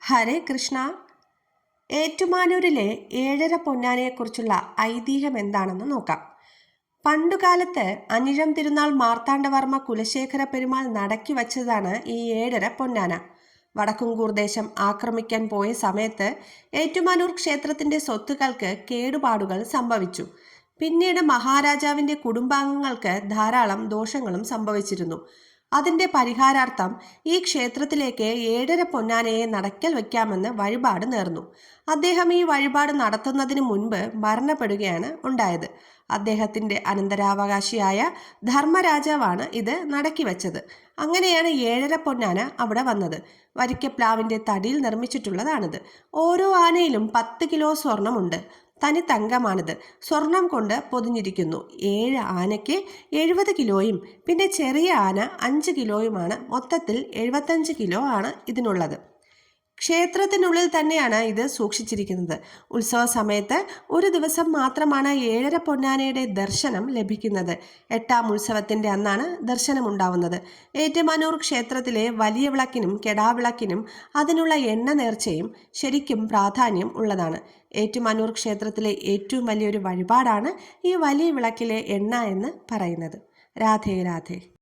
ഹരേ കൃഷ്ണ. ഏറ്റുമാനൂരിലെ ഏഴര പൊന്നാനയെക്കുറിച്ചുള്ള ഐതിഹ്യം എന്താണെന്ന് നോക്കാം. പണ്ടുകാലത്ത് അനിഴം തിരുനാൾ മാർത്താണ്ഡവർമ്മ കുലശേഖര പെരുമാൾ നടക്കി വച്ചതാണ് ഈ ഏഴര പൊന്നാന. വടക്കുംകൂർ ദേശം ആക്രമിക്കാൻ പോയ സമയത്ത് ഏറ്റുമാനൂർ ക്ഷേത്രത്തിന്റെ സ്വത്തുക്കൾക്ക് കേടുപാടുകൾ സംഭവിച്ചു. പിന്നീട് മഹാരാജാവിന്റെ കുടുംബാംഗങ്ങൾക്ക് ധാരാളം ദോഷങ്ങളും സംഭവിച്ചിരുന്നു. അതിന്റെ പരിഹാരാർത്ഥം ഈ ക്ഷേത്രത്തിലേക്ക് ഏഴര പൊന്നാനയെ നടക്കൽ വയ്ക്കാമെന്ന് വഴിപാട് നേർന്നു. അദ്ദേഹം ഈ വഴിപാട് നടത്തുന്നതിന് മുൻപ് മരണപ്പെടുകയാണ് ഉണ്ടായത്. അദ്ദേഹത്തിന്റെ അനന്തരാവകാശിയായ ധർമ്മരാജാവാണ് ഇത് നടക്കി വച്ചത്. അങ്ങനെയാണ് ഏഴര പൊന്നാന അവിടെ വന്നത്. വരിക്കപ്ലാവിന്റെ തടിയിൽ നിർമ്മിച്ചിട്ടുള്ളതാണിത്. ഓരോ ആനയിലും 10 കിലോ സ്വർണമുണ്ട്. തനി തങ്കമാണിത്. സ്വർണം കൊണ്ട് പൊതിഞ്ഞിരിക്കുന്നു. 7 ആനയ്ക്ക് 70 കിലോയും പിന്നെ ചെറിയ ആന 5 കിലോയുമാണ്. മൊത്തത്തിൽ 75 കിലോ ആണ് ഇതിനുള്ളത്. ക്ഷേത്രത്തിനുള്ളിൽ തന്നെയാണ് ഇത് സൂക്ഷിച്ചിരിക്കുന്നത്. ഉത്സവ സമയത്ത് ഒരു ദിവസം മാത്രമാണ് ഏഴര പൊന്നാനയുടെ ദർശനം ലഭിക്കുന്നത്. 8ാം ഉത്സവത്തിന്റെ അന്നാണ് ദർശനമുണ്ടാവുന്നത്. ഏറ്റുമാനൂർ ക്ഷേത്രത്തിലെ വലിയ വിളക്കിനും കെടാവിളക്കിനും അതിനുള്ള എണ്ണ നേർച്ചയും ശരിക്കും പ്രാധാന്യം ഉള്ളതാണ്. ഏറ്റുമാനൂർ ക്ഷേത്രത്തിലെ ഏറ്റവും വലിയൊരു വഴിപാടാണ് ഈ വലിയ വിളക്കിലെ എണ്ണ എന്ന് പറയുന്നത്. രാധേ രാധേ.